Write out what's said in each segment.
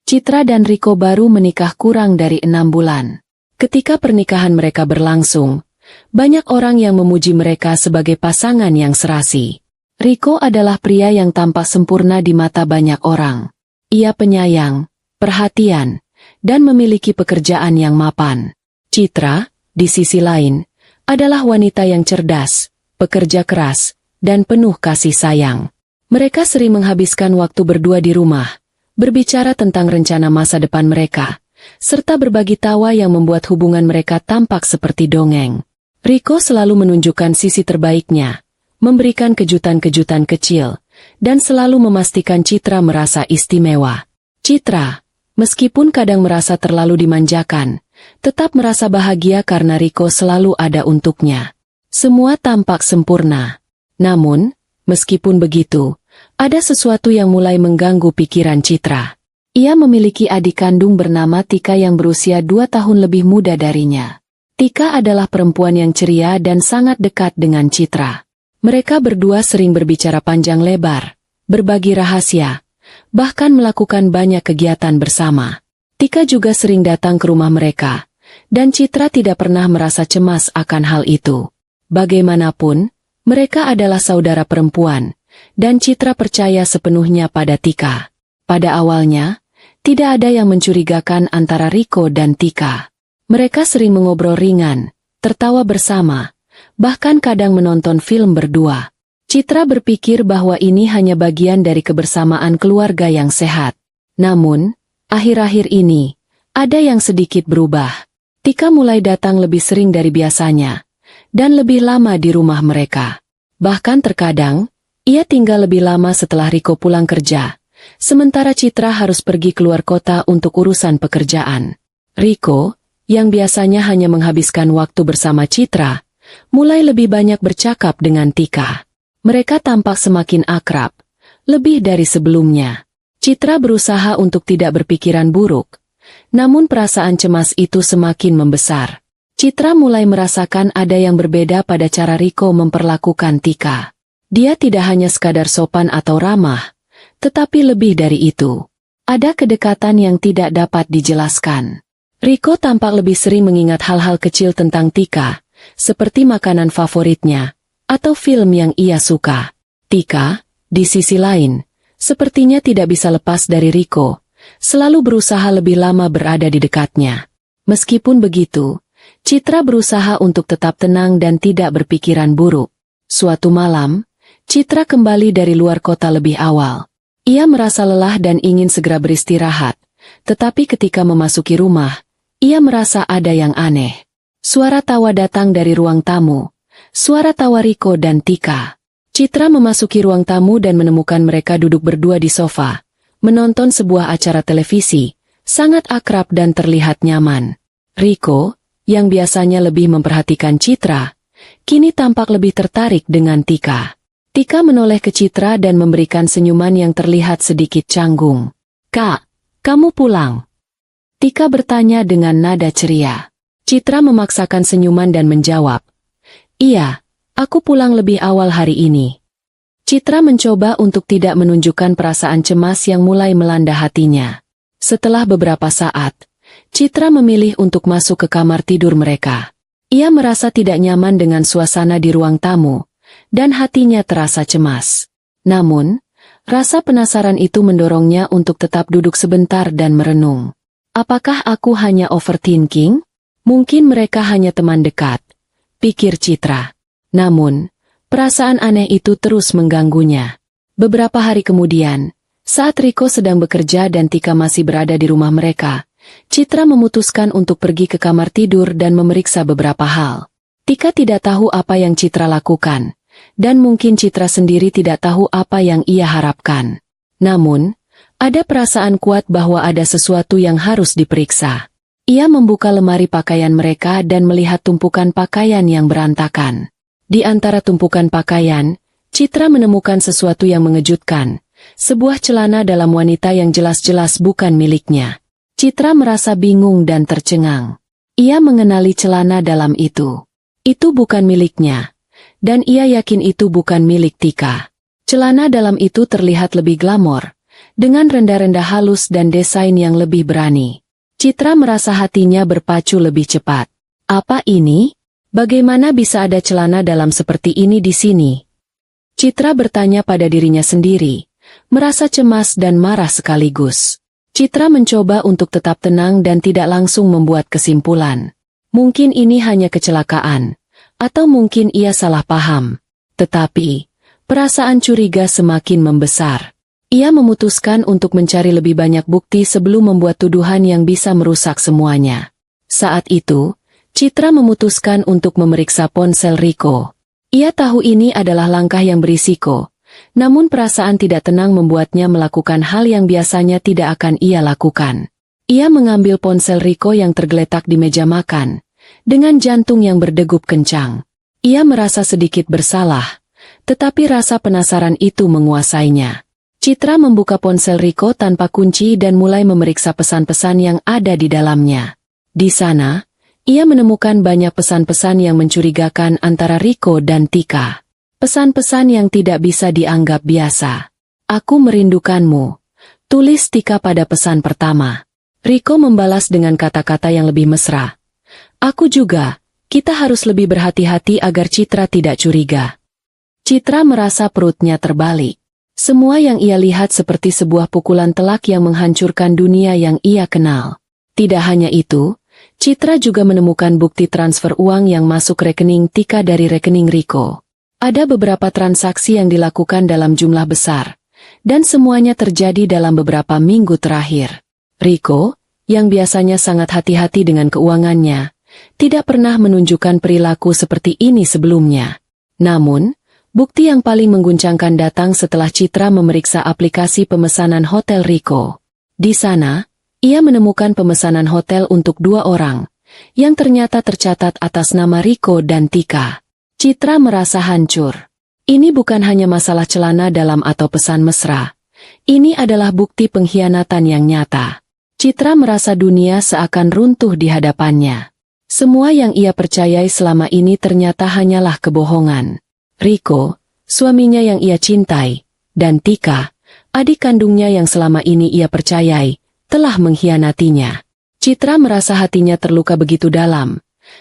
Citra dan Riko baru menikah kurang dari 6 bulan. Ketika pernikahan mereka berlangsung, banyak orang yang memuji mereka sebagai pasangan yang serasi. Riko adalah pria yang tampak sempurna di mata banyak orang. Ia penyayang, perhatian, dan memiliki pekerjaan yang mapan. Citra, di sisi lain, adalah wanita yang cerdas, pekerja keras, dan penuh kasih sayang. Mereka sering menghabiskan waktu berdua di rumah, berbicara tentang rencana masa depan mereka, serta berbagi tawa yang membuat hubungan mereka tampak seperti dongeng. Riko selalu menunjukkan sisi terbaiknya, memberikan kejutan-kejutan kecil, dan selalu memastikan Citra merasa istimewa. Citra, meskipun kadang merasa terlalu dimanjakan, tetap merasa bahagia karena Riko selalu ada untuknya. Semua tampak sempurna. Namun, meskipun begitu, ada sesuatu yang mulai mengganggu pikiran Citra. Ia memiliki adik kandung bernama Tika yang berusia 2 tahun lebih muda darinya. Tika adalah perempuan yang ceria dan sangat dekat dengan Citra. Mereka berdua sering berbicara panjang lebar, berbagi rahasia, bahkan melakukan banyak kegiatan bersama. Tika juga sering datang ke rumah mereka, dan Citra tidak pernah merasa cemas akan hal itu. Bagaimanapun, mereka adalah saudara perempuan, dan Citra percaya sepenuhnya pada Tika. Pada awalnya, tidak ada yang mencurigakan antara Riko dan Tika. Mereka sering mengobrol ringan, tertawa bersama, bahkan kadang menonton film berdua. Citra berpikir bahwa ini hanya bagian dari kebersamaan keluarga yang sehat. Namun, akhir-akhir ini, ada yang sedikit berubah. Tika mulai datang lebih sering dari biasanya, dan lebih lama di rumah mereka. Bahkan terkadang, ia tinggal lebih lama setelah Riko pulang kerja, sementara Citra harus pergi keluar kota untuk urusan pekerjaan. Riko, yang biasanya hanya menghabiskan waktu bersama Citra, mulai lebih banyak bercakap dengan Tika. Mereka tampak semakin akrab, lebih dari sebelumnya. Citra berusaha untuk tidak berpikiran buruk, namun perasaan cemas itu semakin membesar. Citra mulai merasakan ada yang berbeda pada cara Riko memperlakukan Tika. Dia tidak hanya sekadar sopan atau ramah, tetapi lebih dari itu. Ada kedekatan yang tidak dapat dijelaskan. Riko tampak lebih sering mengingat hal-hal kecil tentang Tika, seperti makanan favoritnya, atau film yang ia suka. Tika, di sisi lain, sepertinya tidak bisa lepas dari Riko, selalu berusaha lebih lama berada di dekatnya. Meskipun begitu, Citra berusaha untuk tetap tenang dan tidak berpikiran buruk. Suatu malam, Citra kembali dari luar kota lebih awal. Ia merasa lelah dan ingin segera beristirahat, tetapi ketika memasuki rumah, ia merasa ada yang aneh. Suara tawa datang dari ruang tamu, suara tawa Riko dan Tika. Citra memasuki ruang tamu dan menemukan mereka duduk berdua di sofa, menonton sebuah acara televisi, sangat akrab dan terlihat nyaman. Riko, yang biasanya lebih memperhatikan Citra, kini tampak lebih tertarik dengan Tika. Tika menoleh ke Citra dan memberikan senyuman yang terlihat sedikit canggung. "Kak, kamu pulang?" Tika bertanya dengan nada ceria. Citra memaksakan senyuman dan menjawab, "Iya, aku pulang lebih awal hari ini." Citra mencoba untuk tidak menunjukkan perasaan cemas yang mulai melanda hatinya. Setelah beberapa saat, Citra memilih untuk masuk ke kamar tidur mereka. Ia merasa tidak nyaman dengan suasana di ruang tamu, dan hatinya terasa cemas. Namun, rasa penasaran itu mendorongnya untuk tetap duduk sebentar dan merenung. Apakah aku hanya overthinking? Mungkin mereka hanya teman dekat, pikir Citra. Namun, perasaan aneh itu terus mengganggunya. Beberapa hari kemudian, saat Riko sedang bekerja dan Tika masih berada di rumah mereka, Citra memutuskan untuk pergi ke kamar tidur dan memeriksa beberapa hal. Tika tidak tahu apa yang Citra lakukan, dan mungkin Citra sendiri tidak tahu apa yang ia harapkan. Namun, ada perasaan kuat bahwa ada sesuatu yang harus diperiksa. Ia membuka lemari pakaian mereka dan melihat tumpukan pakaian yang berantakan. Di antara tumpukan pakaian, Citra menemukan sesuatu yang mengejutkan, sebuah celana dalam wanita yang jelas-jelas bukan miliknya. Citra merasa bingung dan tercengang. Ia mengenali celana dalam itu. Itu bukan miliknya, dan ia yakin itu bukan milik Tika. Celana dalam itu terlihat lebih glamor, dengan rendah-rendah halus dan desain yang lebih berani. Citra merasa hatinya berpacu lebih cepat. Apa ini? Bagaimana bisa ada celana dalam seperti ini di sini? Citra bertanya pada dirinya sendiri, merasa cemas dan marah sekaligus. Citra mencoba untuk tetap tenang dan tidak langsung membuat kesimpulan. Mungkin ini hanya kecelakaan, atau mungkin ia salah paham. Tetapi, perasaan curiga semakin membesar. Ia memutuskan untuk mencari lebih banyak bukti sebelum membuat tuduhan yang bisa merusak semuanya. Saat itu, Citra memutuskan untuk memeriksa ponsel Riko. Ia tahu ini adalah langkah yang berisiko. Namun perasaan tidak tenang membuatnya melakukan hal yang biasanya tidak akan ia lakukan. Ia mengambil ponsel Riko yang tergeletak di meja makan, dengan jantung yang berdegup kencang. Ia merasa sedikit bersalah, tetapi rasa penasaran itu menguasainya. Citra membuka ponsel Riko tanpa kunci dan mulai memeriksa pesan-pesan yang ada di dalamnya. Di sana, ia menemukan banyak pesan-pesan yang mencurigakan antara Riko dan Tika. Pesan-pesan yang tidak bisa dianggap biasa. Aku merindukanmu, tulis Tika pada pesan pertama. Riko membalas dengan kata-kata yang lebih mesra. Aku juga, kita harus lebih berhati-hati agar Citra tidak curiga. Citra merasa perutnya terbalik. Semua yang ia lihat seperti sebuah pukulan telak yang menghancurkan dunia yang ia kenal. Tidak hanya itu, Citra juga menemukan bukti transfer uang yang masuk rekening Tika dari rekening Riko. Ada beberapa transaksi yang dilakukan dalam jumlah besar, dan semuanya terjadi dalam beberapa minggu terakhir. Riko, yang biasanya sangat hati-hati dengan keuangannya, tidak pernah menunjukkan perilaku seperti ini sebelumnya. Namun, bukti yang paling mengguncangkan datang setelah Citra memeriksa aplikasi pemesanan hotel Riko. Di sana, ia menemukan pemesanan hotel untuk 2 orang, yang ternyata tercatat atas nama Riko dan Tika. Citra merasa hancur. Ini bukan hanya masalah celana dalam atau pesan mesra. Ini adalah bukti pengkhianatan yang nyata. Citra merasa dunia seakan runtuh di hadapannya. Semua yang ia percayai selama ini ternyata hanyalah kebohongan. Riko, suaminya yang ia cintai, dan Tika, adik kandungnya yang selama ini ia percayai, telah mengkhianatinya. Citra merasa hatinya terluka begitu dalam.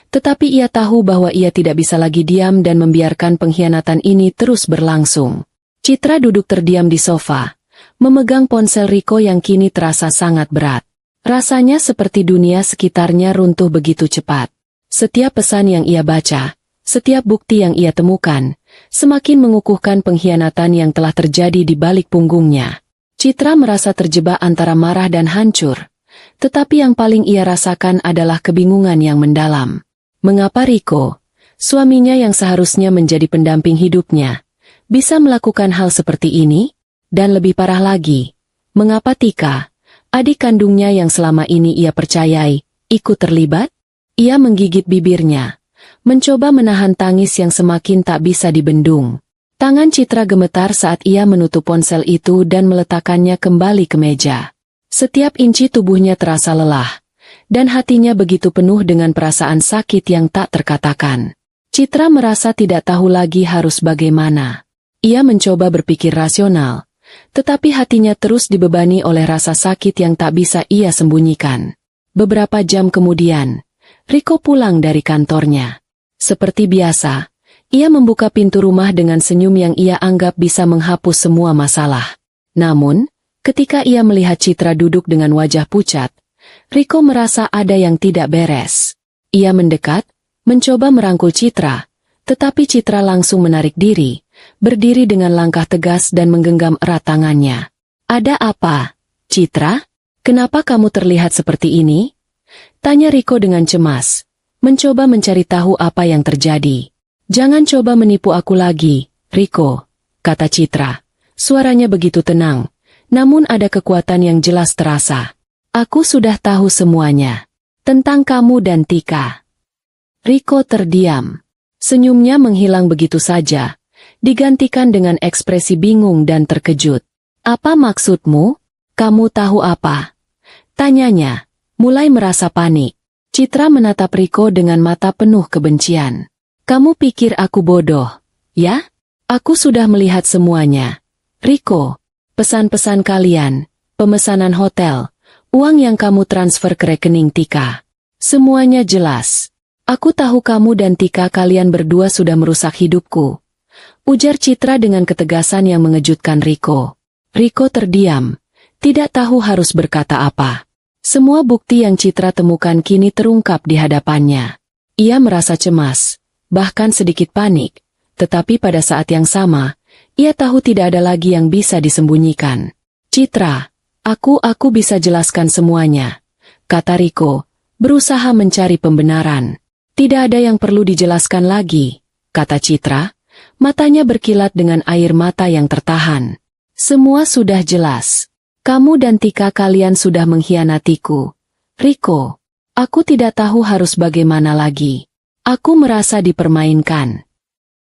Tetapi ia tahu bahwa ia tidak bisa lagi diam dan membiarkan pengkhianatan ini terus berlangsung. Citra duduk terdiam di sofa, memegang ponsel Riko yang kini terasa sangat berat. Rasanya seperti dunia sekitarnya runtuh begitu cepat. Setiap pesan yang ia baca, setiap bukti yang ia temukan, semakin mengukuhkan pengkhianatan yang telah terjadi di balik punggungnya. Citra merasa terjebak antara marah dan hancur. Tetapi yang paling ia rasakan adalah kebingungan yang mendalam. Mengapa Riko, suaminya yang seharusnya menjadi pendamping hidupnya, bisa melakukan hal seperti ini? Dan lebih parah lagi, mengapa Tika, adik kandungnya yang selama ini ia percayai, ikut terlibat? Ia menggigit bibirnya, mencoba menahan tangis yang semakin tak bisa dibendung. Tangan Citra gemetar saat ia menutup ponsel itu dan meletakkannya kembali ke meja. Setiap inci tubuhnya terasa lelah, dan hatinya begitu penuh dengan perasaan sakit yang tak terkatakan. Citra merasa tidak tahu lagi harus bagaimana. Ia mencoba berpikir rasional, tetapi hatinya terus dibebani oleh rasa sakit yang tak bisa ia sembunyikan. Beberapa jam kemudian, Riko pulang dari kantornya. Seperti biasa, ia membuka pintu rumah dengan senyum yang ia anggap bisa menghapus semua masalah. Namun, ketika ia melihat Citra duduk dengan wajah pucat, Riko merasa ada yang tidak beres. Ia mendekat, mencoba merangkul Citra, tetapi Citra langsung menarik diri, berdiri dengan langkah tegas dan menggenggam erat tangannya. Ada apa, Citra? Kenapa kamu terlihat seperti ini? Tanya Riko dengan cemas, mencoba mencari tahu apa yang terjadi. Jangan coba menipu aku lagi, Riko, kata Citra. Suaranya begitu tenang. Namun ada kekuatan yang jelas terasa. Aku sudah tahu semuanya. Tentang kamu dan Tika. Riko terdiam. Senyumnya menghilang begitu saja, digantikan dengan ekspresi bingung dan terkejut. Apa maksudmu? Kamu tahu apa? Tanyanya, mulai merasa panik. Citra menatap Riko dengan mata penuh kebencian. Kamu pikir aku bodoh, ya? Aku sudah melihat semuanya. Riko, pesan-pesan kalian, pemesanan hotel, uang yang kamu transfer ke rekening Tika. Semuanya jelas. Aku tahu kamu dan Tika kalian berdua sudah merusak hidupku, ujar Citra dengan ketegasan yang mengejutkan Riko. Riko terdiam, tidak tahu harus berkata apa. Semua bukti yang Citra temukan kini terungkap di hadapannya. Ia merasa cemas, bahkan sedikit panik, tetapi pada saat yang sama, ia tahu tidak ada lagi yang bisa disembunyikan. Citra, aku bisa jelaskan semuanya, kata Riko, berusaha mencari pembenaran. Tidak ada yang perlu dijelaskan lagi, kata Citra, matanya berkilat dengan air mata yang tertahan. Semua sudah jelas. Kamu dan Tika kalian sudah mengkhianatiku. Riko, aku tidak tahu harus bagaimana lagi. Aku merasa dipermainkan.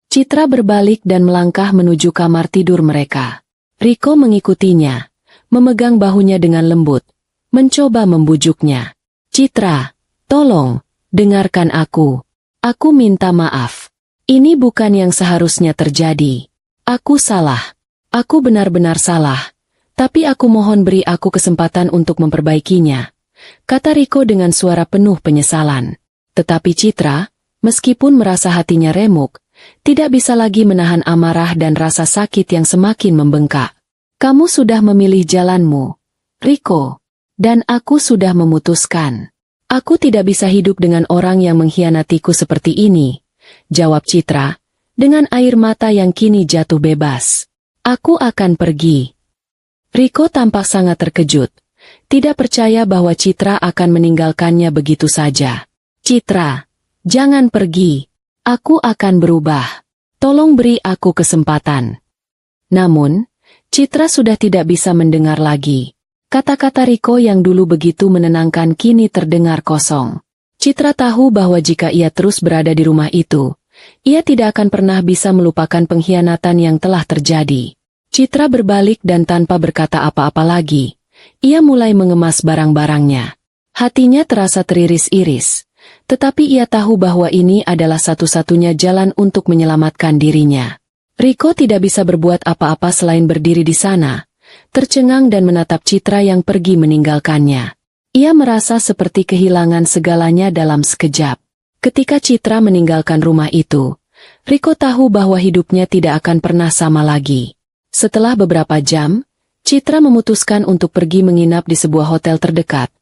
Citra berbalik dan melangkah menuju kamar tidur mereka. Riko mengikutinya, memegang bahunya dengan lembut, mencoba membujuknya. Citra, tolong, dengarkan aku. Aku minta maaf. Ini bukan yang seharusnya terjadi. Aku salah. Aku benar-benar salah. Tapi aku mohon beri aku kesempatan untuk memperbaikinya, kata Riko dengan suara penuh penyesalan. Tetapi Citra, meskipun merasa hatinya remuk, tidak bisa lagi menahan amarah dan rasa sakit yang semakin membengkak. Kamu sudah memilih jalanmu, Riko, dan aku sudah memutuskan. Aku tidak bisa hidup dengan orang yang mengkhianatiku seperti ini, jawab Citra, dengan air mata yang kini jatuh bebas. Aku akan pergi. Riko tampak sangat terkejut, tidak percaya bahwa Citra akan meninggalkannya begitu saja. Citra, jangan pergi. Aku akan berubah. Tolong beri aku kesempatan. Namun, Citra sudah tidak bisa mendengar lagi. Kata-kata Riko yang dulu begitu menenangkan kini terdengar kosong. Citra tahu bahwa jika ia terus berada di rumah itu, ia tidak akan pernah bisa melupakan pengkhianatan yang telah terjadi. Citra berbalik dan tanpa berkata apa-apa lagi, ia mulai mengemas barang-barangnya. Hatinya terasa teriris-iris, tetapi ia tahu bahwa ini adalah satu-satunya jalan untuk menyelamatkan dirinya. Riko tidak bisa berbuat apa-apa selain berdiri di sana, tercengang dan menatap Citra yang pergi meninggalkannya. Ia merasa seperti kehilangan segalanya dalam sekejap. Ketika Citra meninggalkan rumah itu, Riko tahu bahwa hidupnya tidak akan pernah sama lagi. Setelah beberapa jam, Citra memutuskan untuk pergi menginap di sebuah hotel terdekat,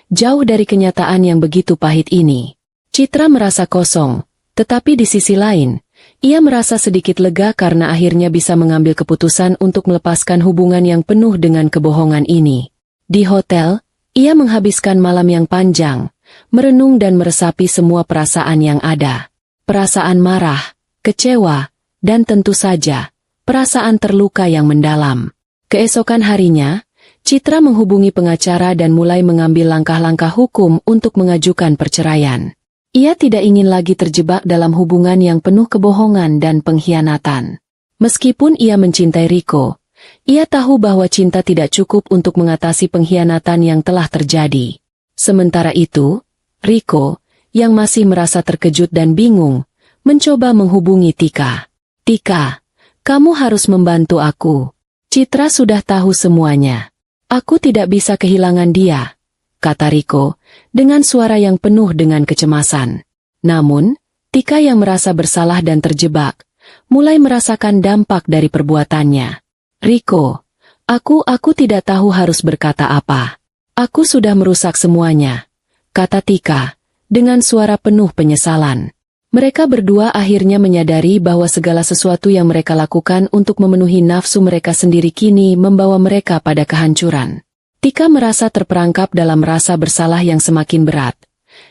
jauh dari kenyataan yang begitu pahit ini. Citra merasa kosong, tetapi di sisi lain, ia merasa sedikit lega karena akhirnya bisa mengambil keputusan untuk melepaskan hubungan yang penuh dengan kebohongan ini. Di hotel, ia menghabiskan malam yang panjang, merenung dan meresapi semua perasaan yang ada. Perasaan marah, kecewa, dan tentu saja, perasaan terluka yang mendalam. Keesokan harinya, Citra menghubungi pengacara dan mulai mengambil langkah-langkah hukum untuk mengajukan perceraian. Ia tidak ingin lagi terjebak dalam hubungan yang penuh kebohongan dan pengkhianatan. Meskipun ia mencintai Riko, ia tahu bahwa cinta tidak cukup untuk mengatasi pengkhianatan yang telah terjadi. Sementara itu, Riko, yang masih merasa terkejut dan bingung, mencoba menghubungi Tika. Tika, kamu harus membantu aku. Citra sudah tahu semuanya. Aku tidak bisa kehilangan dia, kata Riko, dengan suara yang penuh dengan kecemasan. Namun, Tika yang merasa bersalah dan terjebak, mulai merasakan dampak dari perbuatannya. Riko, aku tidak tahu harus berkata apa. Aku sudah merusak semuanya, kata Tika, dengan suara penuh penyesalan. Mereka berdua akhirnya menyadari bahwa segala sesuatu yang mereka lakukan untuk memenuhi nafsu mereka sendiri kini membawa mereka pada kehancuran. Tika merasa terperangkap dalam rasa bersalah yang semakin berat,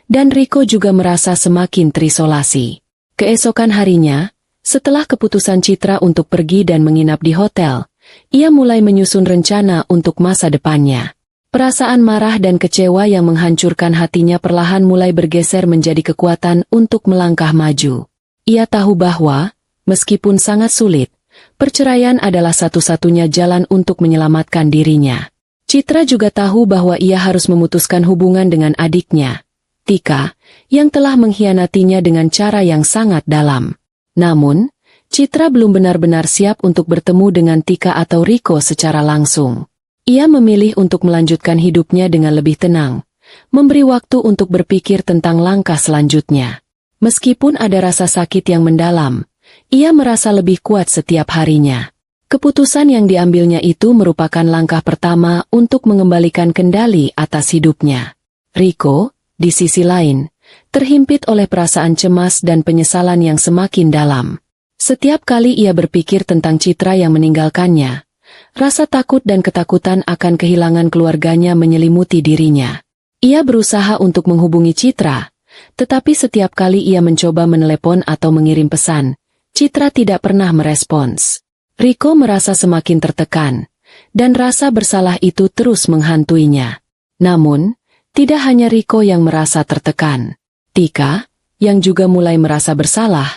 dan Riko juga merasa semakin terisolasi. Keesokan harinya, setelah keputusan Citra untuk pergi dan menginap di hotel, ia mulai menyusun rencana untuk masa depannya. Perasaan marah dan kecewa yang menghancurkan hatinya perlahan mulai bergeser menjadi kekuatan untuk melangkah maju. Ia tahu bahwa, meskipun sangat sulit, perceraian adalah satu-satunya jalan untuk menyelamatkan dirinya. Citra juga tahu bahwa ia harus memutuskan hubungan dengan adiknya, Tika, yang telah mengkhianatinya dengan cara yang sangat dalam. Namun, Citra belum benar-benar siap untuk bertemu dengan Tika atau Riko secara langsung. Ia memilih untuk melanjutkan hidupnya dengan lebih tenang, memberi waktu untuk berpikir tentang langkah selanjutnya. Meskipun ada rasa sakit yang mendalam, ia merasa lebih kuat setiap harinya. Keputusan yang diambilnya itu merupakan langkah pertama untuk mengembalikan kendali atas hidupnya. Rico, di sisi lain, terhimpit oleh perasaan cemas dan penyesalan yang semakin dalam. Setiap kali ia berpikir tentang Citra yang meninggalkannya, rasa takut dan ketakutan akan kehilangan keluarganya menyelimuti dirinya. Ia berusaha untuk menghubungi Citra, tetapi setiap kali ia mencoba menelepon atau mengirim pesan, Citra tidak pernah merespons. Rico merasa semakin tertekan, dan rasa bersalah itu terus menghantuinya. Namun, tidak hanya Rico yang merasa tertekan. Tika, yang juga mulai merasa bersalah,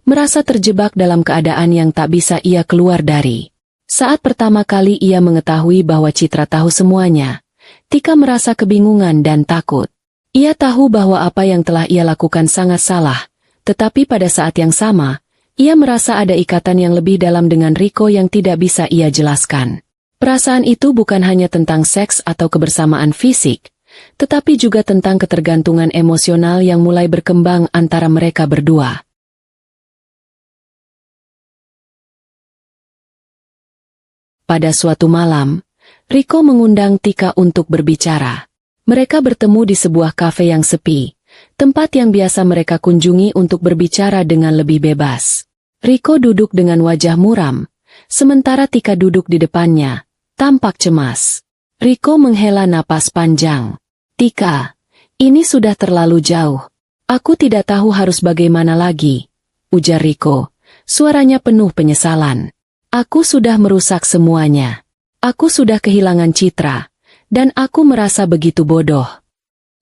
merasa terjebak dalam keadaan yang tak bisa ia keluar dari. Saat pertama kali ia mengetahui bahwa Citra tahu semuanya, Tika merasa kebingungan dan takut. Ia tahu bahwa apa yang telah ia lakukan sangat salah, tetapi pada saat yang sama, ia merasa ada ikatan yang lebih dalam dengan Rico yang tidak bisa ia jelaskan. Perasaan itu bukan hanya tentang seks atau kebersamaan fisik, tetapi juga tentang ketergantungan emosional yang mulai berkembang antara mereka berdua. Pada suatu malam, Rico mengundang Tika untuk berbicara. Mereka bertemu di sebuah kafe yang sepi, tempat yang biasa mereka kunjungi untuk berbicara dengan lebih bebas. Rico duduk dengan wajah muram, sementara Tika duduk di depannya, tampak cemas. Rico menghela napas panjang. Tika, ini sudah terlalu jauh. Aku tidak tahu harus bagaimana lagi, ujar Rico, suaranya penuh penyesalan. Aku sudah merusak semuanya. Aku sudah kehilangan Citra, dan aku merasa begitu bodoh.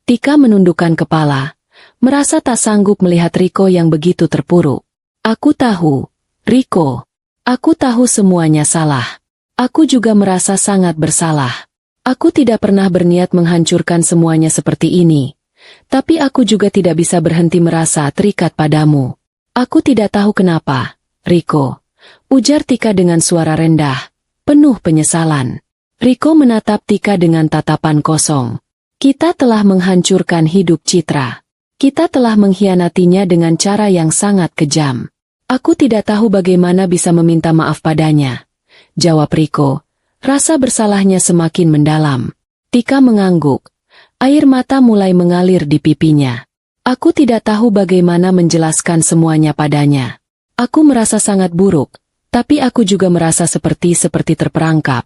Tika menundukkan kepala, merasa tak sanggup melihat Rico yang begitu terpuruk. Aku tahu, Rico. Aku tahu semuanya salah. Aku juga merasa sangat bersalah. Aku tidak pernah berniat menghancurkan semuanya seperti ini. Tapi aku juga tidak bisa berhenti merasa terikat padamu. Aku tidak tahu kenapa, Rico, ujar Tika dengan suara rendah, penuh penyesalan. Rico menatap Tika dengan tatapan kosong. Kita telah menghancurkan hidup Citra. Kita telah mengkhianatinya dengan cara yang sangat kejam. Aku tidak tahu bagaimana bisa meminta maaf padanya, jawab Rico. Rasa bersalahnya semakin mendalam. Tika mengangguk. Air mata mulai mengalir di pipinya. Aku tidak tahu bagaimana menjelaskan semuanya padanya. Aku merasa sangat buruk, tapi aku juga merasa seperti terperangkap,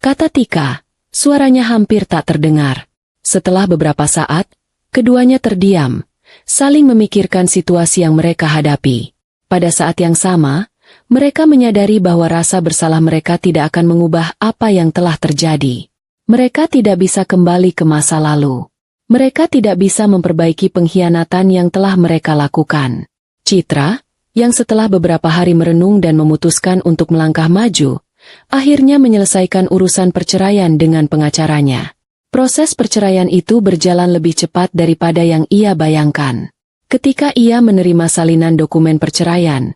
kata Tika. Suaranya hampir tak terdengar. Setelah beberapa saat, keduanya terdiam, saling memikirkan situasi yang mereka hadapi. Pada saat yang sama, mereka menyadari bahwa rasa bersalah mereka tidak akan mengubah apa yang telah terjadi. Mereka tidak bisa kembali ke masa lalu. Mereka tidak bisa memperbaiki pengkhianatan yang telah mereka lakukan. Citra, yang setelah beberapa hari merenung dan memutuskan untuk melangkah maju, akhirnya menyelesaikan urusan perceraian dengan pengacaranya. Proses perceraian itu berjalan lebih cepat daripada yang ia bayangkan. Ketika ia menerima salinan dokumen perceraian,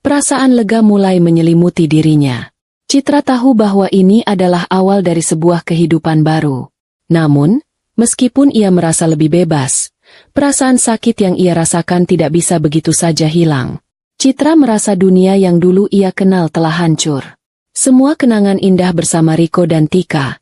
perasaan lega mulai menyelimuti dirinya. Citra tahu bahwa ini adalah awal dari sebuah kehidupan baru. Namun, meskipun ia merasa lebih bebas, perasaan sakit yang ia rasakan tidak bisa begitu saja hilang. Citra merasa dunia yang dulu ia kenal telah hancur. Semua kenangan indah bersama Rico dan Tika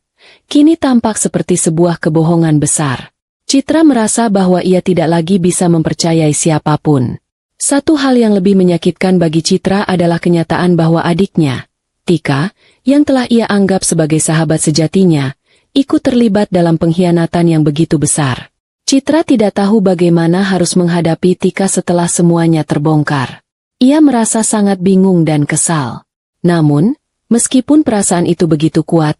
kini tampak seperti sebuah kebohongan besar. Citra merasa bahwa ia tidak lagi bisa mempercayai siapapun. Satu hal yang lebih menyakitkan bagi Citra adalah kenyataan bahwa adiknya, Tika, yang telah ia anggap sebagai sahabat sejatinya, ikut terlibat dalam pengkhianatan yang begitu besar. Citra tidak tahu bagaimana harus menghadapi Tika setelah semuanya terbongkar. Ia merasa sangat bingung dan kesal. Namun, meskipun perasaan itu begitu kuat,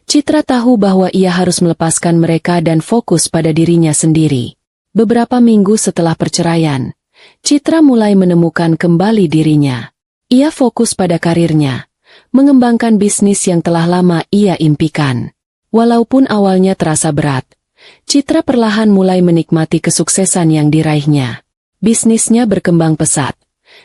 Citra tahu bahwa ia harus melepaskan mereka dan fokus pada dirinya sendiri. Beberapa minggu setelah perceraian, Citra mulai menemukan kembali dirinya. Ia fokus pada karirnya, mengembangkan bisnis yang telah lama ia impikan. Walaupun awalnya terasa berat, Citra perlahan mulai menikmati kesuksesan yang diraihnya. Bisnisnya berkembang pesat,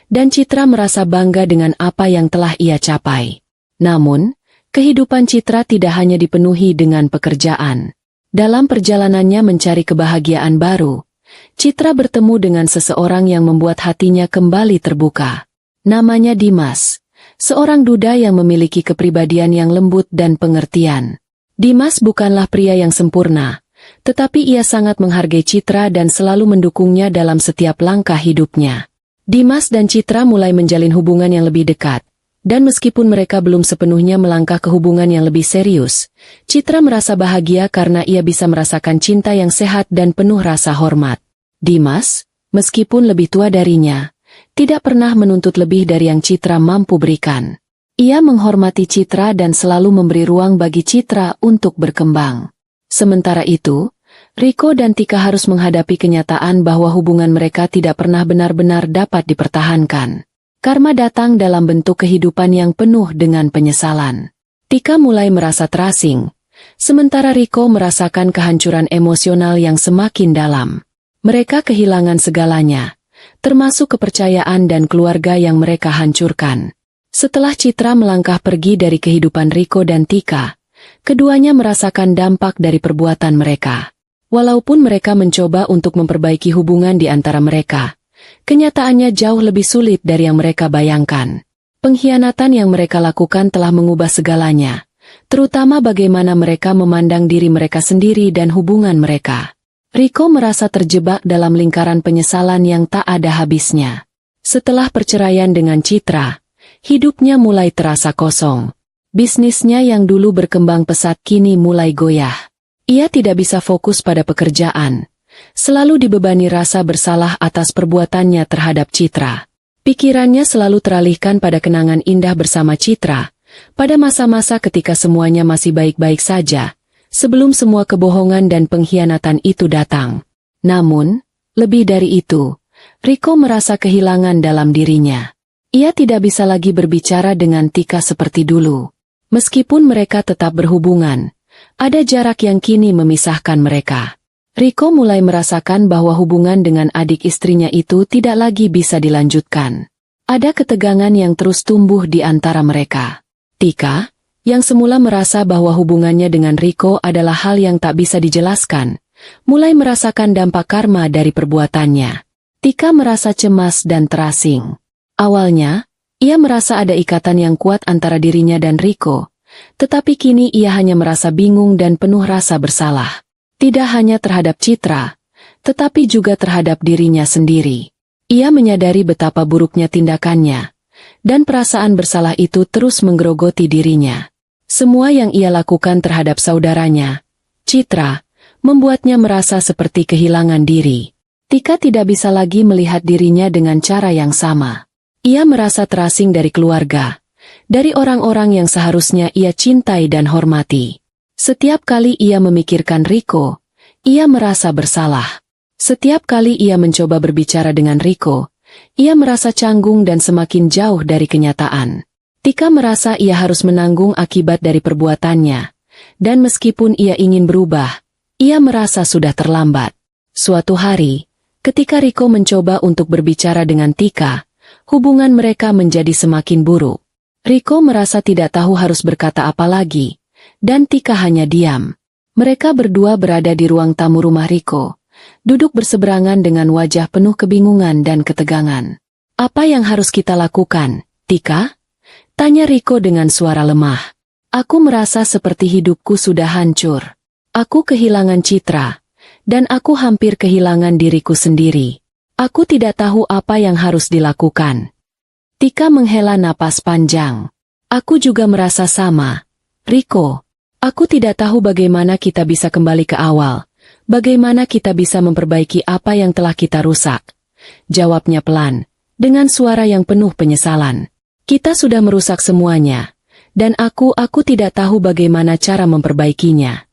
dan Citra merasa bangga dengan apa yang telah ia capai. Namun, Kehidupan Citra tidak hanya dipenuhi dengan pekerjaan. Dalam perjalanannya mencari kebahagiaan baru, Citra bertemu dengan seseorang yang membuat hatinya kembali terbuka. Namanya Dimas, seorang duda yang memiliki kepribadian yang lembut dan pengertian. Dimas bukanlah pria yang sempurna, tetapi ia sangat menghargai Citra dan selalu mendukungnya dalam setiap langkah hidupnya. Dimas dan Citra mulai menjalin hubungan yang lebih dekat, dan meskipun mereka belum sepenuhnya melangkah ke hubungan yang lebih serius, Citra merasa bahagia karena ia bisa merasakan cinta yang sehat dan penuh rasa hormat. Dimas, meskipun lebih tua darinya, tidak pernah menuntut lebih dari yang Citra mampu berikan. Ia menghormati Citra dan selalu memberi ruang bagi Citra untuk berkembang. Sementara itu, Riko dan Tika harus menghadapi kenyataan bahwa hubungan mereka tidak pernah benar-benar dapat dipertahankan. Karma datang dalam bentuk kehidupan yang penuh dengan penyesalan. Tika mulai merasa terasing, sementara Riko merasakan kehancuran emosional yang semakin dalam. Mereka kehilangan segalanya, termasuk kepercayaan dan keluarga yang mereka hancurkan. Setelah Citra melangkah pergi dari kehidupan Riko dan Tika, keduanya merasakan dampak dari perbuatan mereka. Walaupun mereka mencoba untuk memperbaiki hubungan di antara mereka, kenyataannya jauh lebih sulit dari yang mereka bayangkan. Pengkhianatan yang mereka lakukan telah mengubah segalanya, terutama bagaimana mereka memandang diri mereka sendiri dan hubungan mereka. Riko merasa terjebak dalam lingkaran penyesalan yang tak ada habisnya. Setelah perceraian dengan Citra, hidupnya mulai terasa kosong. Bisnisnya yang dulu berkembang pesat kini mulai goyah. Ia tidak bisa fokus pada pekerjaan, selalu dibebani rasa bersalah atas perbuatannya terhadap Citra. Pikirannya selalu teralihkan pada kenangan indah bersama Citra, pada masa-masa ketika semuanya masih baik-baik saja, sebelum semua kebohongan dan pengkhianatan itu datang. Namun, lebih dari itu, Riko merasa kehilangan dalam dirinya. Ia tidak bisa lagi berbicara dengan Tika seperti dulu. Meskipun mereka tetap berhubungan, ada jarak yang kini memisahkan mereka. Riko mulai merasakan bahwa hubungan dengan adik istrinya itu tidak lagi bisa dilanjutkan. Ada ketegangan yang terus tumbuh di antara mereka. Tika, yang semula merasa bahwa hubungannya dengan Riko adalah hal yang tak bisa dijelaskan, mulai merasakan dampak karma dari perbuatannya. Tika merasa cemas dan terasing. Awalnya, ia merasa ada ikatan yang kuat antara dirinya dan Riko, tetapi kini ia hanya merasa bingung dan penuh rasa bersalah. Tidak hanya terhadap Citra, tetapi juga terhadap dirinya sendiri. Ia menyadari betapa buruknya tindakannya, dan perasaan bersalah itu terus menggerogoti dirinya. Semua yang ia lakukan terhadap saudaranya, Citra, membuatnya merasa seperti kehilangan diri. Tika tidak bisa lagi melihat dirinya dengan cara yang sama. Ia merasa terasing dari keluarga, dari orang-orang yang seharusnya ia cintai dan hormati. Setiap kali ia memikirkan Riko, ia merasa bersalah. Setiap kali ia mencoba berbicara dengan Riko, ia merasa canggung dan semakin jauh dari kenyataan. Tika merasa ia harus menanggung akibat dari perbuatannya, dan meskipun ia ingin berubah, ia merasa sudah terlambat. Suatu hari, ketika Riko mencoba untuk berbicara dengan Tika, hubungan mereka menjadi semakin buruk. Riko merasa tidak tahu harus berkata apa lagi, dan Tika hanya diam. Mereka berdua berada di ruang tamu rumah Riko, duduk berseberangan dengan wajah penuh kebingungan dan ketegangan. "Apa yang harus kita lakukan, Tika?" tanya Riko dengan suara lemah. "Aku merasa seperti hidupku sudah hancur. Aku kehilangan Citra, dan aku hampir kehilangan diriku sendiri. Aku tidak tahu apa yang harus dilakukan." Tika menghela napas panjang. "Aku juga merasa sama, Riko. Aku tidak tahu bagaimana kita bisa kembali ke awal, bagaimana kita bisa memperbaiki apa yang telah kita rusak," jawabnya pelan, dengan suara yang penuh penyesalan. "Kita sudah merusak semuanya, dan aku tidak tahu bagaimana cara memperbaikinya."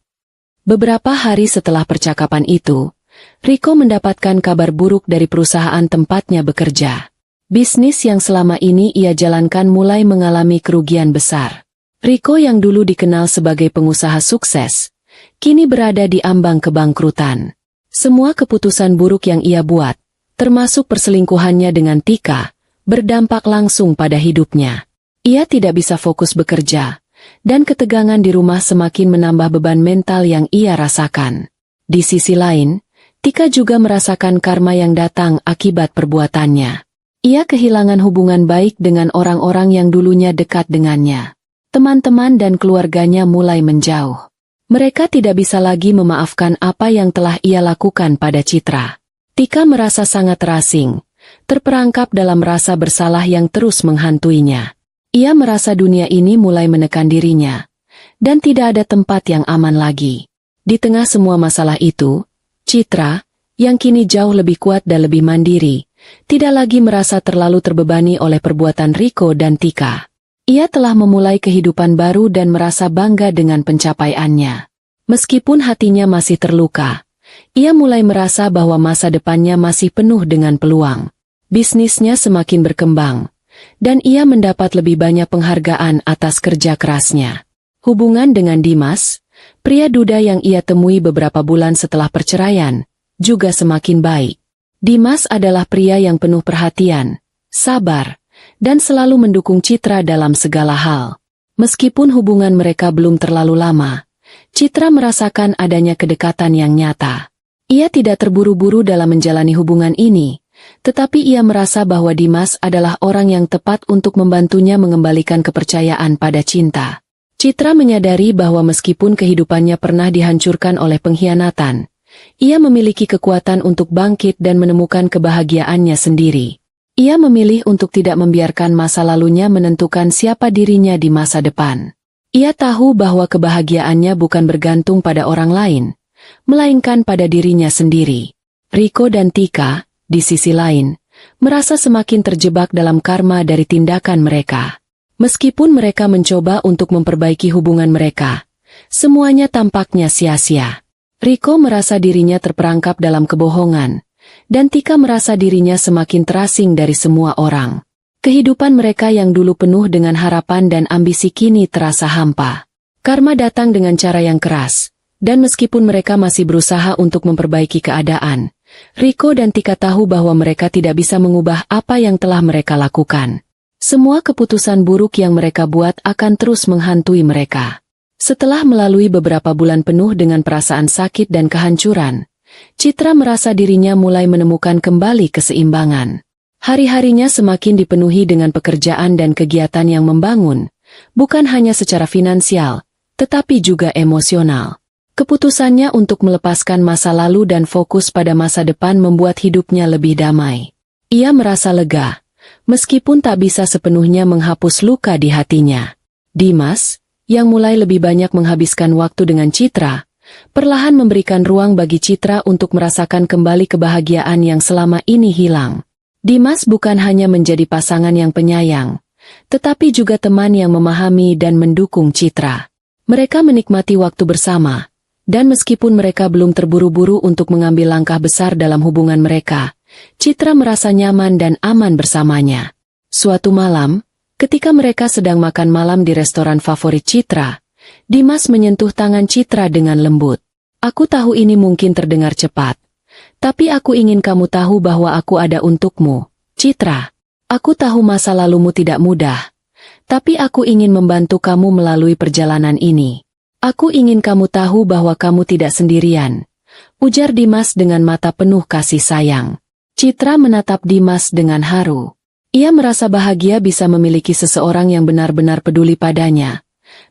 Beberapa hari setelah percakapan itu, Riko mendapatkan kabar buruk dari perusahaan tempatnya bekerja. Bisnis yang selama ini ia jalankan mulai mengalami kerugian besar. Riko yang dulu dikenal sebagai pengusaha sukses, kini berada di ambang kebangkrutan. Semua keputusan buruk yang ia buat, termasuk perselingkuhannya dengan Tika, berdampak langsung pada hidupnya. Ia tidak bisa fokus bekerja, dan ketegangan di rumah semakin menambah beban mental yang ia rasakan. Di sisi lain, Tika juga merasakan karma yang datang akibat perbuatannya. Ia kehilangan hubungan baik dengan orang-orang yang dulunya dekat dengannya. Teman-teman dan keluarganya mulai menjauh. Mereka tidak bisa lagi memaafkan apa yang telah ia lakukan pada Citra. Tika merasa sangat terasing, terperangkap dalam rasa bersalah yang terus menghantuinya. Ia merasa dunia ini mulai menekan dirinya, dan tidak ada tempat yang aman lagi. Di tengah semua masalah itu, Citra, yang kini jauh lebih kuat dan lebih mandiri, tidak lagi merasa terlalu terbebani oleh perbuatan Riko dan Tika. Ia telah memulai kehidupan baru dan merasa bangga dengan pencapaiannya. Meskipun hatinya masih terluka, ia mulai merasa bahwa masa depannya masih penuh dengan peluang. Bisnisnya semakin berkembang, dan ia mendapat lebih banyak penghargaan atas kerja kerasnya. Hubungan dengan Dimas, pria duda yang ia temui beberapa bulan setelah perceraian, juga semakin baik. Dimas adalah pria yang penuh perhatian, sabar, dan selalu mendukung Citra dalam segala hal. Meskipun hubungan mereka belum terlalu lama, Citra merasakan adanya kedekatan yang nyata. Ia tidak terburu-buru dalam menjalani hubungan ini, tetapi ia merasa bahwa Dimas adalah orang yang tepat untuk membantunya mengembalikan kepercayaan pada cinta. Citra menyadari bahwa meskipun kehidupannya pernah dihancurkan oleh pengkhianatan, ia memiliki kekuatan untuk bangkit dan menemukan kebahagiaannya sendiri. Ia memilih untuk tidak membiarkan masa lalunya menentukan siapa dirinya di masa depan. Ia tahu bahwa kebahagiaannya bukan bergantung pada orang lain, melainkan pada dirinya sendiri. Riko dan Tika, di sisi lain, merasa semakin terjebak dalam karma dari tindakan mereka. Meskipun mereka mencoba untuk memperbaiki hubungan mereka, semuanya tampaknya sia-sia. Riko merasa dirinya terperangkap dalam kebohongan, dan Tika merasa dirinya semakin terasing dari semua orang. Kehidupan mereka yang dulu penuh dengan harapan dan ambisi kini terasa hampa. Karma datang dengan cara yang keras, dan meskipun mereka masih berusaha untuk memperbaiki keadaan, Riko dan Tika tahu bahwa mereka tidak bisa mengubah apa yang telah mereka lakukan. Semua keputusan buruk yang mereka buat akan terus menghantui mereka. Setelah melalui beberapa bulan penuh dengan perasaan sakit dan kehancuran, Citra merasa dirinya mulai menemukan kembali keseimbangan. Hari-harinya semakin dipenuhi dengan pekerjaan dan kegiatan yang membangun, bukan hanya secara finansial, tetapi juga emosional. Keputusannya untuk melepaskan masa lalu dan fokus pada masa depan membuat hidupnya lebih damai. Ia merasa lega, meskipun tak bisa sepenuhnya menghapus luka di hatinya. Dimas, yang mulai lebih banyak menghabiskan waktu dengan Citra, perlahan memberikan ruang bagi Citra untuk merasakan kembali kebahagiaan yang selama ini hilang. Dimas bukan hanya menjadi pasangan yang penyayang, tetapi juga teman yang memahami dan mendukung Citra. Mereka menikmati waktu bersama, dan meskipun mereka belum terburu-buru untuk mengambil langkah besar dalam hubungan mereka, Citra merasa nyaman dan aman bersamanya. Suatu malam, ketika mereka sedang makan malam di restoran favorit Citra, Dimas menyentuh tangan Citra dengan lembut. "Aku tahu ini mungkin terdengar cepat, tapi aku ingin kamu tahu bahwa aku ada untukmu, Citra. Aku tahu masa lalumu tidak mudah, tapi aku ingin membantu kamu melalui perjalanan ini. Aku ingin kamu tahu bahwa kamu tidak sendirian," ujar Dimas dengan mata penuh kasih sayang. Citra menatap Dimas dengan haru. Ia merasa bahagia bisa memiliki seseorang yang benar-benar peduli padanya,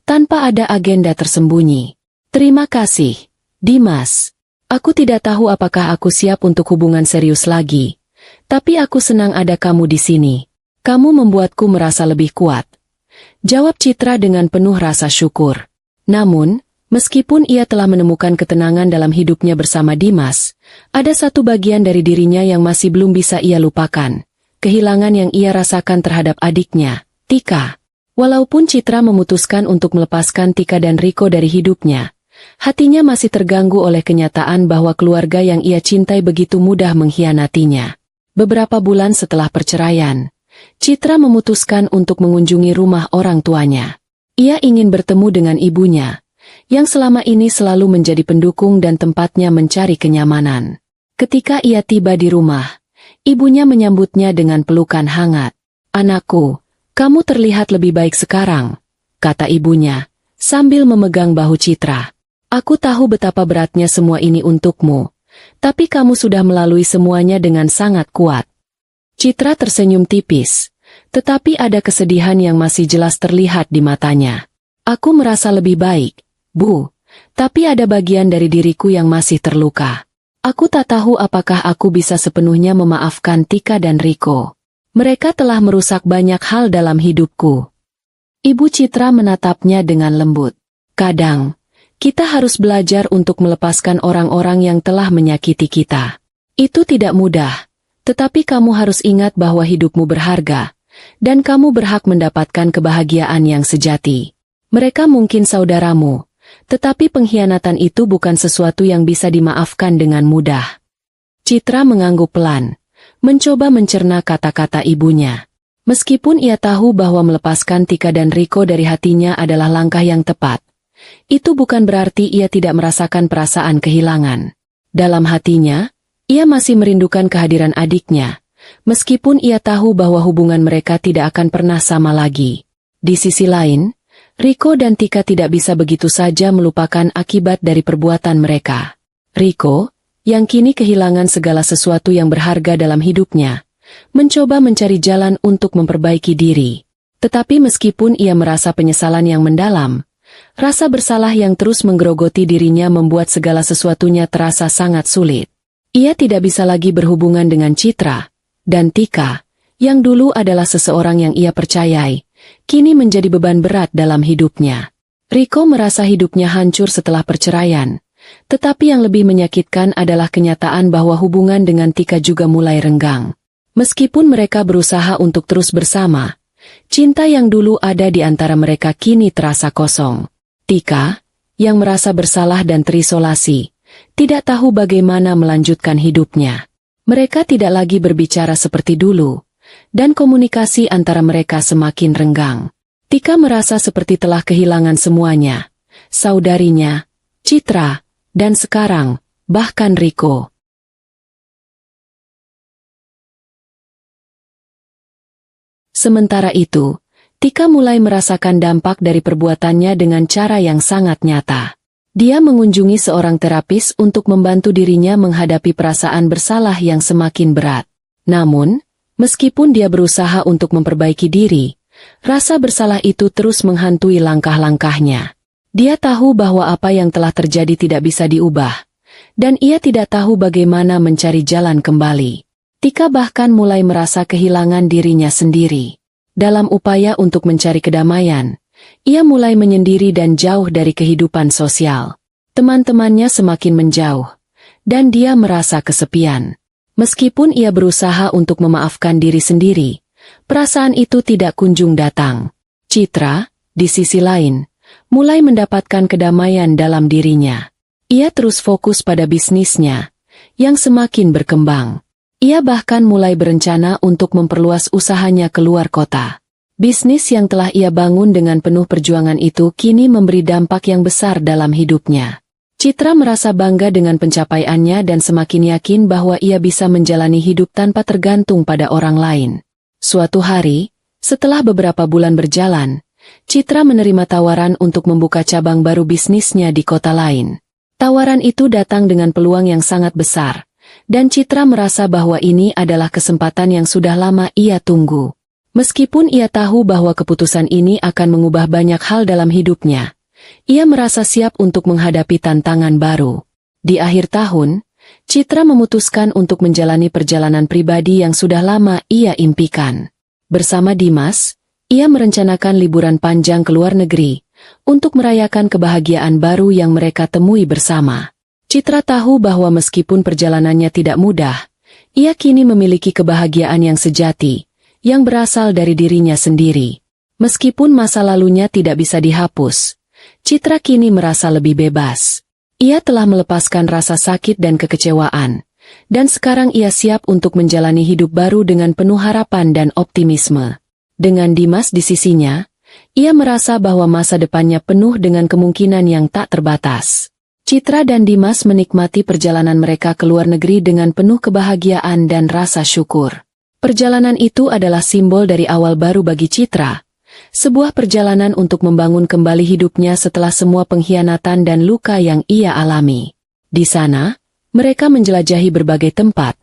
tanpa ada agenda tersembunyi. "Terima kasih, Dimas. Aku tidak tahu apakah aku siap untuk hubungan serius lagi, tapi aku senang ada kamu di sini. Kamu membuatku merasa lebih kuat," jawab Citra dengan penuh rasa syukur. Namun, meskipun ia telah menemukan ketenangan dalam hidupnya bersama Dimas, ada satu bagian dari dirinya yang masih belum bisa ia lupakan. Kehilangan yang ia rasakan terhadap adiknya, Tika. Walaupun Citra memutuskan untuk melepaskan Tika dan Riko dari hidupnya, hatinya masih terganggu oleh kenyataan bahwa keluarga yang ia cintai begitu mudah mengkhianatinya. Beberapa bulan setelah perceraian, Citra memutuskan untuk mengunjungi rumah orang tuanya. Ia ingin bertemu dengan ibunya, yang selama ini selalu menjadi pendukung dan tempatnya mencari kenyamanan. Ketika ia tiba di rumah, ibunya menyambutnya dengan pelukan hangat. "Anakku, kamu terlihat lebih baik sekarang," kata ibunya, sambil memegang bahu Citra. Aku tahu betapa beratnya semua ini untukmu, tapi kamu sudah melalui semuanya dengan sangat kuat. Citra tersenyum tipis, tetapi ada kesedihan yang masih jelas terlihat di matanya. Aku merasa lebih baik, Bu, tapi ada bagian dari diriku yang masih terluka. Aku tak tahu apakah aku bisa sepenuhnya memaafkan Tika dan Riko. Mereka telah merusak banyak hal dalam hidupku. Ibu Citra menatapnya dengan lembut. Kadang, kita harus belajar untuk melepaskan orang-orang yang telah menyakiti kita. Itu tidak mudah, tetapi kamu harus ingat bahwa hidupmu berharga, dan kamu berhak mendapatkan kebahagiaan yang sejati. Mereka mungkin saudaramu, tetapi pengkhianatan itu bukan sesuatu yang bisa dimaafkan dengan mudah. Citra mengangguk pelan, mencoba mencerna kata-kata ibunya. Meskipun ia tahu bahwa melepaskan Tika dan Riko dari hatinya adalah langkah yang tepat, itu bukan berarti ia tidak merasakan perasaan kehilangan. Dalam hatinya, ia masih merindukan kehadiran adiknya, meskipun ia tahu bahwa hubungan mereka tidak akan pernah sama lagi. Di sisi lain, Riko dan Tika tidak bisa begitu saja melupakan akibat dari perbuatan mereka. Riko, yang kini kehilangan segala sesuatu yang berharga dalam hidupnya, mencoba mencari jalan untuk memperbaiki diri. Tetapi meskipun ia merasa penyesalan yang mendalam, rasa bersalah yang terus menggerogoti dirinya membuat segala sesuatunya terasa sangat sulit. Ia tidak bisa lagi berhubungan dengan Citra dan Tika, yang dulu adalah seseorang yang ia percayai, kini menjadi beban berat dalam hidupnya. Riko merasa hidupnya hancur setelah perceraian, tetapi yang lebih menyakitkan adalah kenyataan bahwa hubungan dengan Tika juga mulai renggang. Meskipun mereka berusaha untuk terus bersama, cinta yang dulu ada di antara mereka kini terasa kosong. Tika, yang merasa bersalah dan terisolasi, tidak tahu bagaimana melanjutkan hidupnya. Mereka tidak lagi berbicara seperti dulu, dan komunikasi antara mereka semakin renggang. Tika merasa seperti telah kehilangan semuanya, saudarinya, Citra, dan sekarang, bahkan Riko. Sementara itu, Tika mulai merasakan dampak dari perbuatannya dengan cara yang sangat nyata. Dia mengunjungi seorang terapis untuk membantu dirinya menghadapi perasaan bersalah yang semakin berat. Namun, meskipun dia berusaha untuk memperbaiki diri, rasa bersalah itu terus menghantui langkah-langkahnya. Dia tahu bahwa apa yang telah terjadi tidak bisa diubah, dan ia tidak tahu bagaimana mencari jalan kembali. Tika bahkan mulai merasa kehilangan dirinya sendiri. Dalam upaya untuk mencari kedamaian, ia mulai menyendiri dan jauh dari kehidupan sosial. Teman-temannya semakin menjauh, dan dia merasa kesepian. Meskipun ia berusaha untuk memaafkan diri sendiri, perasaan itu tidak kunjung datang. Citra, di sisi lain, mulai mendapatkan kedamaian dalam dirinya. Ia terus fokus pada bisnisnya, yang semakin berkembang. Ia bahkan mulai berencana untuk memperluas usahanya keluar kota. Bisnis yang telah ia bangun dengan penuh perjuangan itu kini memberi dampak yang besar dalam hidupnya. Citra merasa bangga dengan pencapaiannya dan semakin yakin bahwa ia bisa menjalani hidup tanpa tergantung pada orang lain. Suatu hari, setelah beberapa bulan berjalan, Citra menerima tawaran untuk membuka cabang baru bisnisnya di kota lain. Tawaran itu datang dengan peluang yang sangat besar, dan Citra merasa bahwa ini adalah kesempatan yang sudah lama ia tunggu. Meskipun ia tahu bahwa keputusan ini akan mengubah banyak hal dalam hidupnya, ia merasa siap untuk menghadapi tantangan baru. Di akhir tahun, Citra memutuskan untuk menjalani perjalanan pribadi yang sudah lama ia impikan. Bersama Dimas, ia merencanakan liburan panjang ke luar negeri, untuk merayakan kebahagiaan baru yang mereka temui bersama. Citra tahu bahwa meskipun perjalanannya tidak mudah, ia kini memiliki kebahagiaan yang sejati, yang berasal dari dirinya sendiri. Meskipun masa lalunya tidak bisa dihapus, Citra kini merasa lebih bebas. Ia telah melepaskan rasa sakit dan kekecewaan, dan sekarang ia siap untuk menjalani hidup baru dengan penuh harapan dan optimisme. Dengan Dimas di sisinya, ia merasa bahwa masa depannya penuh dengan kemungkinan yang tak terbatas. Citra dan Dimas menikmati perjalanan mereka ke luar negeri dengan penuh kebahagiaan dan rasa syukur. Perjalanan itu adalah simbol dari awal baru bagi Citra, Sebuah perjalanan untuk membangun kembali hidupnya setelah semua pengkhianatan dan luka yang ia alami. Di sana, mereka menjelajahi berbagai tempat,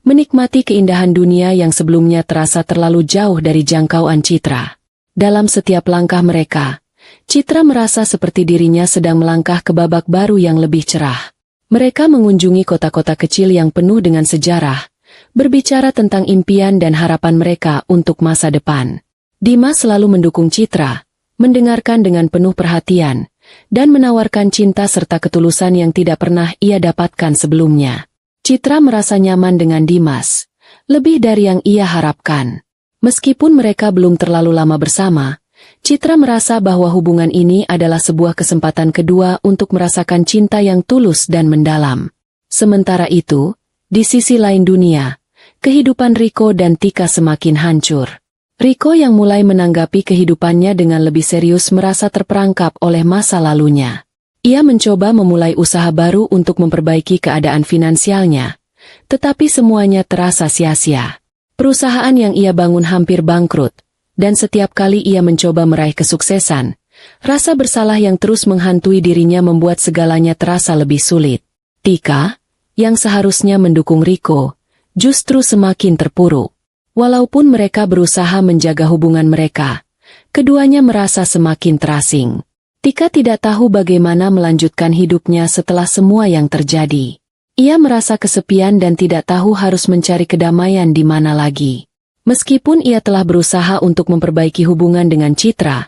menikmati keindahan dunia yang sebelumnya terasa terlalu jauh dari jangkauan Citra. Dalam setiap langkah mereka, Citra merasa seperti dirinya sedang melangkah ke babak baru yang lebih cerah. Mereka mengunjungi kota-kota kecil yang penuh dengan sejarah, berbicara tentang impian dan harapan mereka untuk masa depan. Dimas selalu mendukung Citra, mendengarkan dengan penuh perhatian, dan menawarkan cinta serta ketulusan yang tidak pernah ia dapatkan sebelumnya. Citra merasa nyaman dengan Dimas, lebih dari yang ia harapkan. Meskipun mereka belum terlalu lama bersama, Citra merasa bahwa hubungan ini adalah sebuah kesempatan kedua untuk merasakan cinta yang tulus dan mendalam. Sementara itu, di sisi lain dunia, kehidupan Riko dan Tika semakin hancur. Riko yang mulai menanggapi kehidupannya dengan lebih serius merasa terperangkap oleh masa lalunya. Ia mencoba memulai usaha baru untuk memperbaiki keadaan finansialnya, tetapi semuanya terasa sia-sia. Perusahaan yang ia bangun hampir bangkrut, dan setiap kali ia mencoba meraih kesuksesan, rasa bersalah yang terus menghantui dirinya membuat segalanya terasa lebih sulit. Tika, yang seharusnya mendukung Riko, justru semakin terpuruk. Walaupun mereka berusaha menjaga hubungan mereka, keduanya merasa semakin terasing. Tika tidak tahu bagaimana melanjutkan hidupnya setelah semua yang terjadi. Ia merasa kesepian dan tidak tahu harus mencari kedamaian di mana lagi. Meskipun ia telah berusaha untuk memperbaiki hubungan dengan Citra,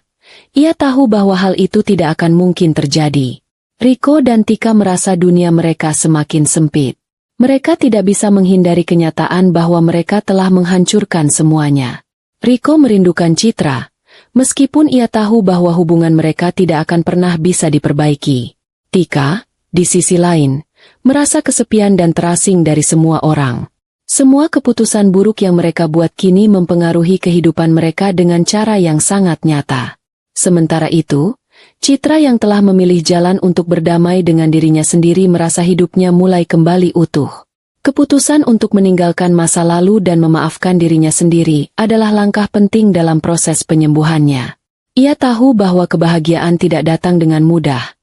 ia tahu bahwa hal itu tidak akan mungkin terjadi. Riko dan Tika merasa dunia mereka semakin sempit. Mereka tidak bisa menghindari kenyataan bahwa mereka telah menghancurkan semuanya. Riko merindukan Citra, meskipun ia tahu bahwa hubungan mereka tidak akan pernah bisa diperbaiki. Tika, di sisi lain, merasa kesepian dan terasing dari semua orang. Semua keputusan buruk yang mereka buat kini mempengaruhi kehidupan mereka dengan cara yang sangat nyata. Sementara itu, Citra yang telah memilih jalan untuk berdamai dengan dirinya sendiri merasa hidupnya mulai kembali utuh. Keputusan untuk meninggalkan masa lalu dan memaafkan dirinya sendiri adalah langkah penting dalam proses penyembuhannya. Ia tahu bahwa kebahagiaan tidak datang dengan mudah,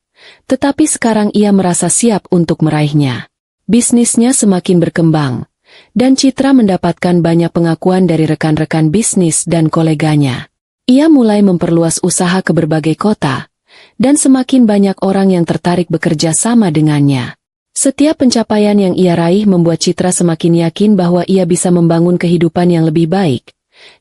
tetapi sekarang ia merasa siap untuk meraihnya. Bisnisnya semakin berkembang, dan Citra mendapatkan banyak pengakuan dari rekan-rekan bisnis dan koleganya. Ia mulai memperluas usaha ke berbagai kota, dan semakin banyak orang yang tertarik bekerja sama dengannya. Setiap pencapaian yang ia raih membuat Citra semakin yakin bahwa ia bisa membangun kehidupan yang lebih baik,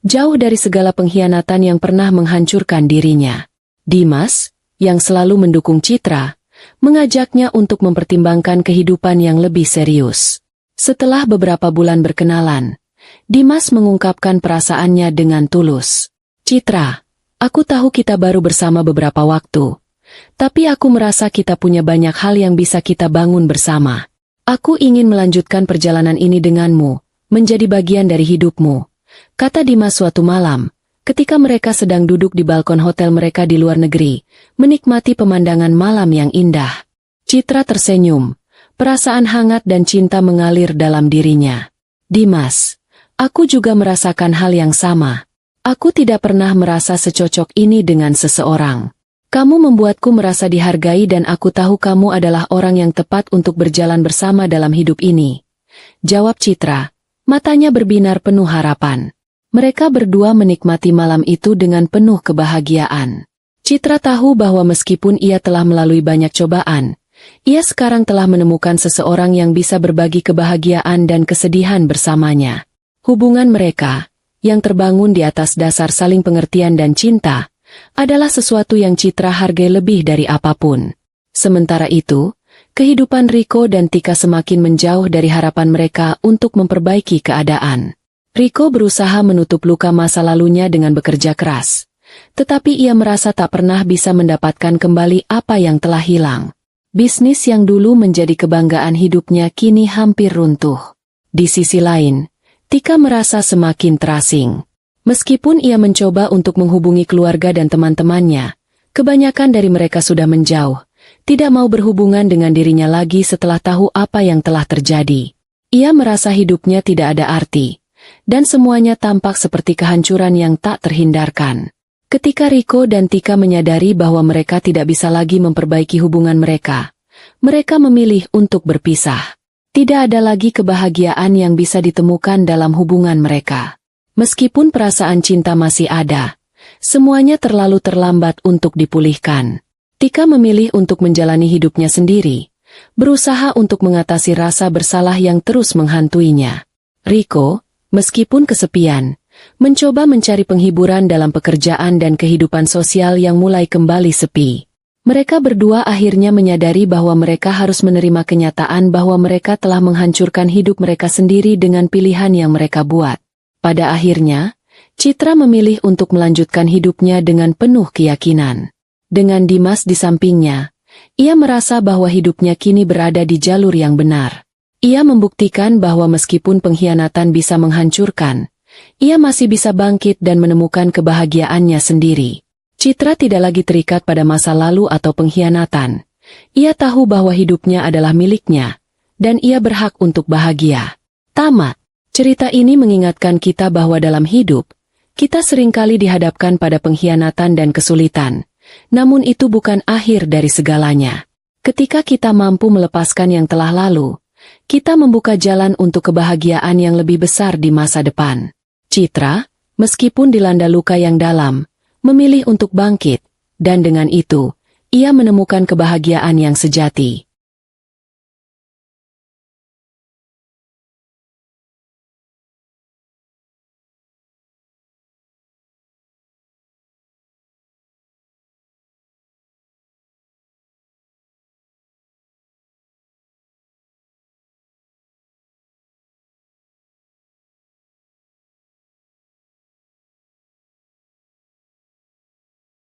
jauh dari segala pengkhianatan yang pernah menghancurkan dirinya. Dimas, yang selalu mendukung Citra, mengajaknya untuk mempertimbangkan kehidupan yang lebih serius. Setelah beberapa bulan berkenalan, Dimas mengungkapkan perasaannya dengan tulus. Citra, aku tahu kita baru bersama beberapa waktu, tapi aku merasa kita punya banyak hal yang bisa kita bangun bersama. Aku ingin melanjutkan perjalanan ini denganmu, menjadi bagian dari hidupmu, kata Dimas suatu malam, ketika mereka sedang duduk di balkon hotel mereka di luar negeri, menikmati pemandangan malam yang indah. Citra tersenyum, perasaan hangat dan cinta mengalir dalam dirinya. Dimas, aku juga merasakan hal yang sama. Aku tidak pernah merasa secocok ini dengan seseorang. Kamu membuatku merasa dihargai dan aku tahu kamu adalah orang yang tepat untuk berjalan bersama dalam hidup ini. Jawab Citra, matanya berbinar penuh harapan. Mereka berdua menikmati malam itu dengan penuh kebahagiaan. Citra tahu bahwa meskipun ia telah melalui banyak cobaan, ia sekarang telah menemukan seseorang yang bisa berbagi kebahagiaan dan kesedihan bersamanya. Hubungan mereka, yang terbangun di atas dasar saling pengertian dan cinta, adalah sesuatu yang Citra hargai lebih dari apapun. Sementara itu, kehidupan Riko dan Tika semakin menjauh dari harapan mereka untuk memperbaiki keadaan. Riko berusaha menutup luka masa lalunya dengan bekerja keras, tetapi ia merasa tak pernah bisa mendapatkan kembali apa yang telah hilang. Bisnis yang dulu menjadi kebanggaan hidupnya kini hampir runtuh. Di sisi lain, Tika merasa semakin terasing. Meskipun ia mencoba untuk menghubungi keluarga dan teman-temannya, kebanyakan dari mereka sudah menjauh, tidak mau berhubungan dengan dirinya lagi setelah tahu apa yang telah terjadi. Ia merasa hidupnya tidak ada arti, dan semuanya tampak seperti kehancuran yang tak terhindarkan. Ketika Riko dan Tika menyadari bahwa mereka tidak bisa lagi memperbaiki hubungan mereka memilih untuk berpisah. Tidak ada lagi kebahagiaan yang bisa ditemukan dalam hubungan mereka. Meskipun perasaan cinta masih ada, semuanya terlalu terlambat untuk dipulihkan. Tika memilih untuk menjalani hidupnya sendiri, berusaha untuk mengatasi rasa bersalah yang terus menghantuinya. Riko, meskipun kesepian, mencoba mencari penghiburan dalam pekerjaan dan kehidupan sosial yang mulai kembali sepi. Mereka berdua akhirnya menyadari bahwa mereka harus menerima kenyataan bahwa mereka telah menghancurkan hidup mereka sendiri dengan pilihan yang mereka buat. Pada akhirnya, Citra memilih untuk melanjutkan hidupnya dengan penuh keyakinan. Dengan Dimas di sampingnya, ia merasa bahwa hidupnya kini berada di jalur yang benar. Ia membuktikan bahwa meskipun pengkhianatan bisa menghancurkan, ia masih bisa bangkit dan menemukan kebahagiaannya sendiri. Citra tidak lagi terikat pada masa lalu atau pengkhianatan. Ia tahu bahwa hidupnya adalah miliknya, dan ia berhak untuk bahagia. Tamat. Cerita ini mengingatkan kita bahwa dalam hidup, kita seringkali dihadapkan pada pengkhianatan dan kesulitan. Namun itu bukan akhir dari segalanya. Ketika kita mampu melepaskan yang telah lalu, kita membuka jalan untuk kebahagiaan yang lebih besar di masa depan. Citra, meskipun dilanda luka yang dalam, memilih untuk bangkit, dan dengan itu, ia menemukan kebahagiaan yang sejati.